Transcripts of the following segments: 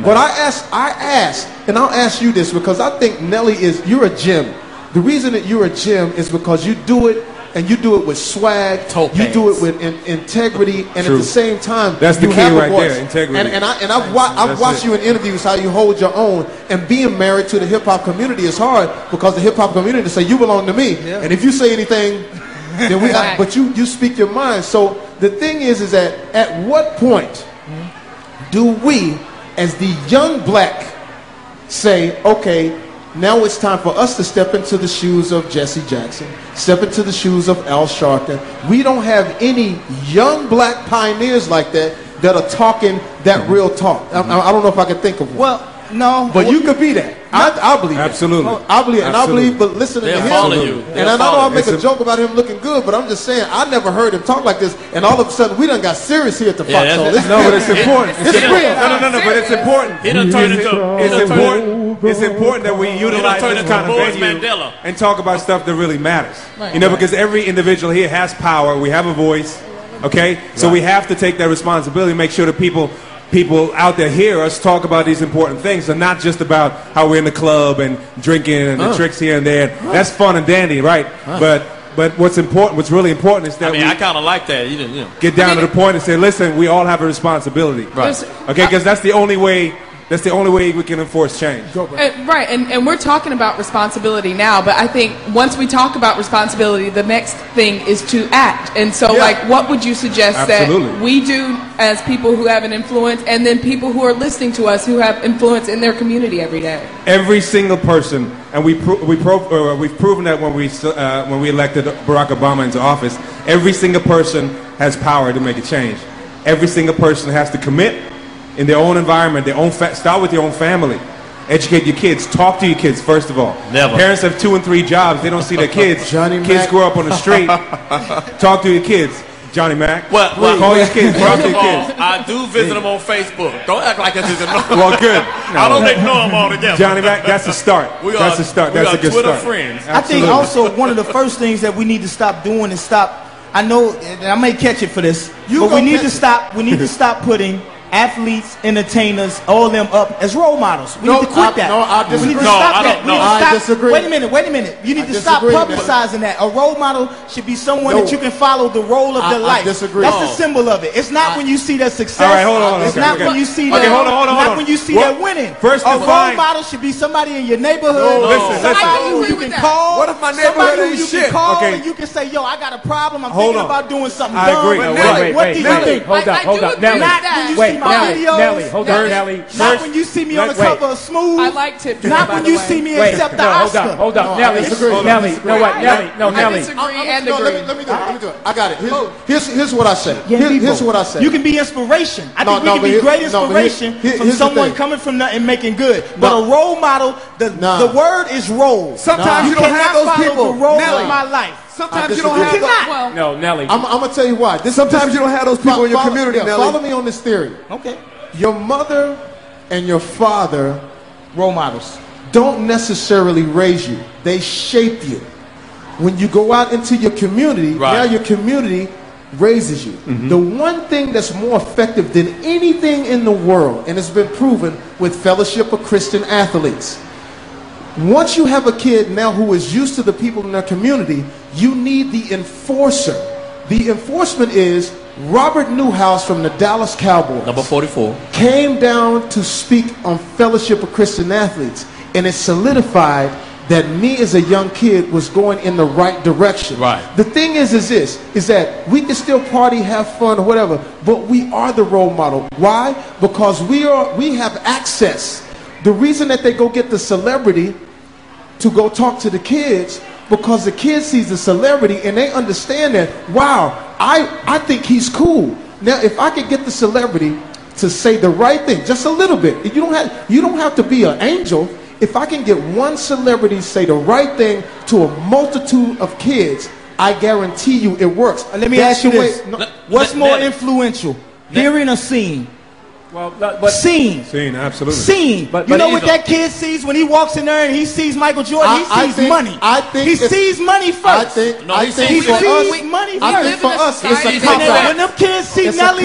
What I asked, and I'll ask you this because I think Nelly you're a gem. The reason that you're a gem is because you do it, and you do it with swag. You do it with integrity, and at the same time, that's the key right there, integrity. And I've watched you in interviews how you hold your own. And being married to the hip hop community is hard because the hip hop community say you belong to me, and if you say anything, then we. But you speak your mind. So the thing is that at what point do we, as the young black, say, okay, now it's time for us to step into the shoes of Jesse Jackson, step into the shoes of Al Sharpton. We don't have any young black pioneers like that are talking that real talk. I don't know if I can think of one. Well, no. But you could be that. I believe absolutely. That. I believe, and I believe, but listening to him, and I know I make a joke about him looking good, but I'm just saying I never heard him talk like this, and all of a sudden we done got serious here at the Foxxhole. No, but it's important. It's real. No, but it's important. He done turned into. It's important. It's important that we utilize this kind of venue and talk about stuff that really matters. You know, because every individual here has power. We have a voice. Okay, so we have to take that responsibility, make sure that people out there hear us talk about these important things, and not just about how we're in the club and drinking and the tricks here and there. That's fun and dandy, right? But what's really important is that I kind of like that. You know, get down to the point and say, listen, we all have a responsibility, right? Okay, because that's the only way. That's the only way we can enforce change. Right, and we're talking about responsibility now, but I think once we talk about responsibility, the next thing is to act. And so, like, what would you suggest that we do as people who have an influence, and then people who are listening to us who have influence in their community every day? Every single person, and we've proven that when we elected Barack Obama into office, every single person has power to make a change. Every single person has to commit in their own environment, start with your own family. Educate your kids. Talk to your kids, first of all. Never. Parents have 2 and 3 jobs. They don't see their kids. Kids grow up on the street. Talk to your kids. Johnny Mac. Call your kids. Talk to your kids. I do visit them on Facebook. Don't act like that's just ignore. Well, good. No. I don't ignore them altogether. Johnny Mac, that's a start. That's a start. That's a good Twitter start. friends. I think also one of the first things that we need to stop doing is I know, and I may catch it for this, but we need to stop putting athletes, entertainers, all them up as role models. We need to quit that. No, I disagree. We need to stop that. I disagree. Wait a minute. You need to stop publicizing that. A role model should be someone that you can follow the role of their life. I disagree. That's the symbol of it. It's not when you see their success. All right, hold on. It's not when you see their not when you see their winning. First, a role model should be somebody in your neighborhood. Somebody who you can call. What if my neighborhood ain't shit? And you can say, yo, I got a problem. I'm thinking about doing something dumb. I agree. What do you think? Hold up. Nelly, hold on, Nelly. Not when you see me on the cover of Smooth. I like Tip. Not when you see me accept the Oscar. Hold up. Nelly. I disagree and agree. Let me do it. I got it. Here's what I say. Here's what I say. You can be inspiration. I think we can be great inspiration from someone coming from nothing making good. But a role model, the word is role. Sometimes you don't have those people. The role of my life. Sometimes you don't have those. No, Nelly. I'm going to tell you why. Sometimes you don't have those people in your community, Nelly. Follow me on this theory. Okay. Your mother and your father, role models, don't necessarily raise you. They shape you. When you go out into your community, now your community raises you. The one thing that's more effective than anything in the world, and it's been proven with Fellowship of Christian Athletes, once you have a kid now who is used to the people in their community, you need the enforcer. The enforcement is Robert Newhouse from the Dallas Cowboys. Number 44. Came down to speak on Fellowship of Christian Athletes, and it solidified that me as a young kid was going in the right direction. The thing is that we can still party, have fun, or whatever, but we are the role model. Why? Because we have access. The reason that they go get the celebrity to go talk to the kids, because the kid sees the celebrity and they understand that, wow, I think he's cool. Now, if I could get the celebrity to say the right thing, just a little bit, you don't have to be an angel. If I can get one celebrity to say the right thing to a multitude of kids, I guarantee you it works. Let me ask you this. What's more influential, hearing or seeing? Well, but seen, absolutely. Seen. But you know what that kid sees when he walks in there and he sees Michael Jordan? He sees money. I think he sees money first. He sees money first. I think for us, it's a cop out. When them kids see Nelly,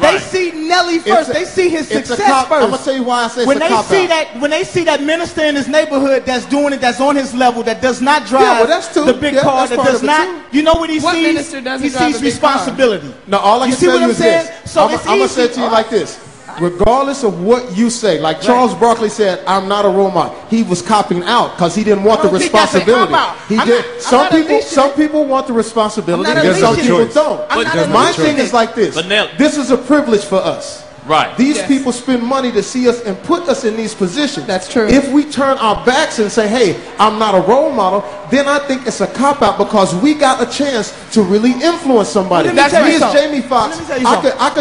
they see Nelly first. They see his success first. I'm gonna tell you why I say it's a cop out. When they see that minister in his neighborhood that's doing it, that's on his level, that does not drive the big car, that does not. You know what he sees? He sees responsibility. No, all I can tell you is this. So I'm gonna say it to you like this. Regardless of what you say, like Charles Barkley said, I'm not a role model. He was copping out because he didn't want the responsibility. He did. Some people want the responsibility, and some people don't. My thing is like this. This is a privilege for us. Right. These people spend money to see us and put us in these positions. That's true. If we turn our backs and say, hey, I'm not a role model, then I think it's a cop-out because we got a chance to really influence somebody. That's me as Jamie Foxx, I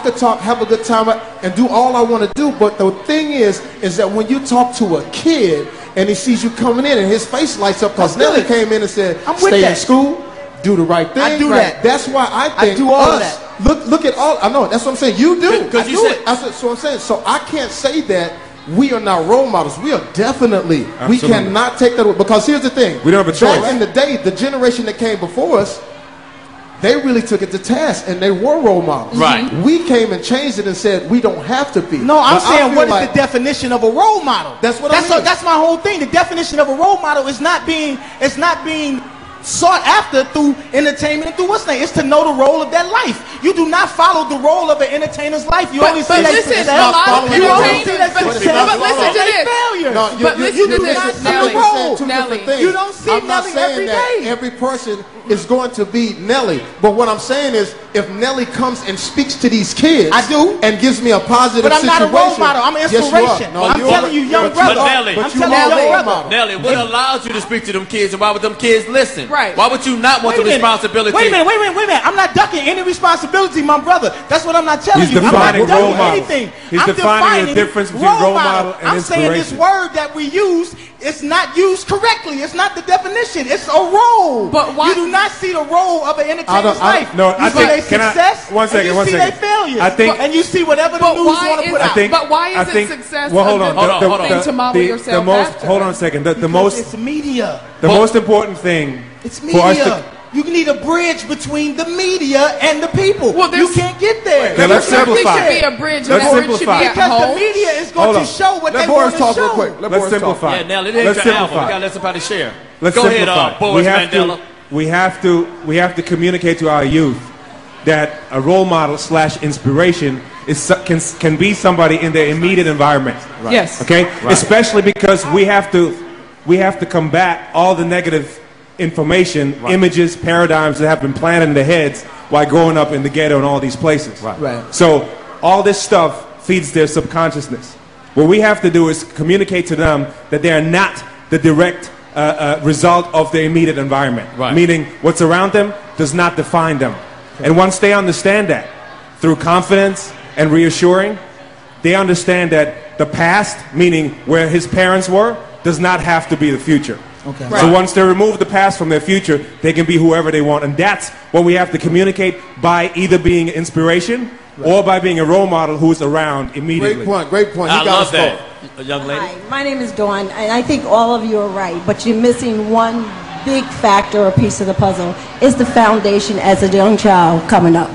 could talk, have a good time, and do all I want to do. But the thing is that when you talk to a kid and he sees you coming in and his face lights up because Nelly came in and said, stay in school, do the right thing. I do that. That's why I think I do all of that. Look at all. I know. That's what I'm saying. You do. Because you said. So I'm saying. So I can't say that we are not role models. We are definitely. Absolutely. We cannot take that away. Because here's the thing. We don't have a choice. Back in the day, the generation that came before us, they really took it to task and they were role models. Right. We came and changed it and said we don't have to be. No, I'm saying what is the definition of a role model? That's what I mean. That's my whole thing. The definition of a role model is not being sought after through entertainment and through what's name. It's to know the role of that life. You do not follow the role of an entertainer's life. You only see that success. You only see that success. But listen to this. Failure. No, but listen to this, Nelly. You don't see Nelly every day. Every person is going to be Nelly. But what I'm saying is, if Nelly comes and speaks to these kids, I do, and gives me a positive situation. But I'm not a role model. I'm an inspiration. Yes, I'm telling you, young brother. Nelly, what allows you to speak to them kids, and why would them kids listen? Right. Why would you not want the responsibility? Wait a minute. I'm not ducking any responsibility, my brother. That's what I'm not telling you. I'm not ducking role model. anything. He's defining the difference between role model and I'm saying this word that we use, it's not used correctly. It's not the definition. It's a role. But why? You do not see the role of an entertainer's life. No, I think. You see their success. One second. And you see their failures. I think. And you see whatever the news want to put out. But why is it success? Well, hold on. Thing to model yourself after? Hold on a second. It's media. The most important thing. It's media. You need a bridge between the media and the people. Well, you can't get there. Now, let's simplify. There should be a bridge. Let's simplify. Because the media is going to show what they want to show. Real quick. Let's simplify. Yeah, now let's simplify. We got to let somebody share. Let's go simplify. Ahead, Boris Mandela. We have to communicate to our youth that a role model / inspiration can be somebody in their immediate environment. Right. Yes. Okay. Right. Especially because we have to combat all the negative information, images, paradigms that have been planted in their heads while growing up in the ghetto and all these places. Right. So all this stuff feeds their subconsciousness. What we have to do is communicate to them that they are not the direct result of their immediate environment. Right. Meaning what's around them does not define them. Okay. And once they understand that, through confidence and reassuring, they understand that the past, meaning where his parents were, does not have to be the future. Okay. So once they remove the past from their future, they can be whoever they want. And that's what we have to communicate by either being inspiration or by being a role model who's around immediately. Great point. I love that. A young lady. Hi, my name is Dawn, and I think all of you are right, but you're missing one big factor or piece of the puzzle. Is the foundation as a young child coming up.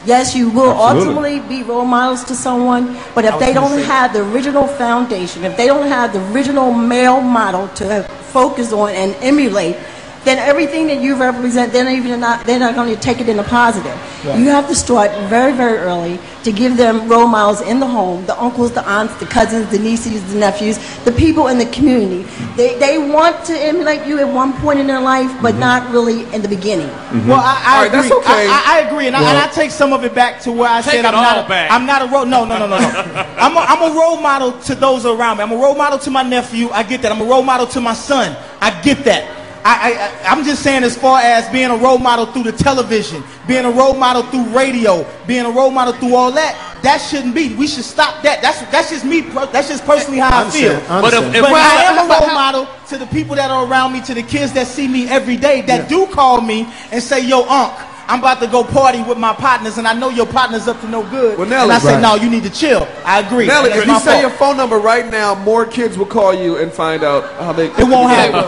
Yes, you will ultimately be role models to someone, but if they don't have the original foundation, if they don't have the original male model to focus on and emulate, then everything that you represent, they're not going to take it in a positive. Right. You have to start very, very early to give them role models in the home, the uncles, the aunts, the cousins, the nieces, the nephews, the people in the community. They want to emulate you at one point in their life, but not really in the beginning. Well, I agree. That's okay. I agree, and I take some of it back to where I said I'm not a role. No. I'm a role model to those around me. I'm a role model to my nephew. I get that. I'm a role model to my son. I get that. I'm just saying, as far as being a role model through the television, being a role model through radio, being a role model through all that, that shouldn't be. We should stop that. That's just me. That's just personally how I feel. But I am a role model to the people that are around me, to the kids that see me every day, that do call me and say, "Yo, Unc, I'm about to go party with my partners, and I know your partner's up to no good. Well, Nelly, and I say, no, you need to chill. I agree. Nelly, if you say your phone number right now, more kids will call you and find out how they. It won't happen.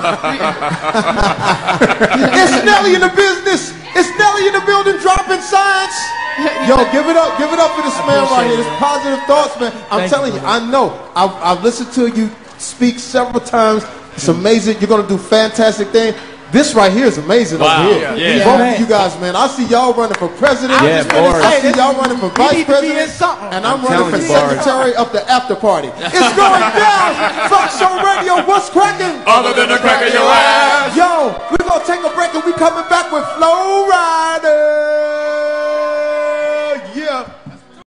It's Nelly in the business. It's Nelly in the building dropping science. Yo, give it up for this man right here. This positive thoughts, man. I'm telling you, I know. I've listened to you speak several times. It's amazing. You're gonna do fantastic things. This right here is amazing over here. Both of you guys, man. I see y'all running for president. I see y'all running for vice president. And I'm running for secretary of the after party. It's going down. Foxxhole Radio, what's cracking? Other than the crack of your ass. Yo, we're going to take a break and we coming back with Flow.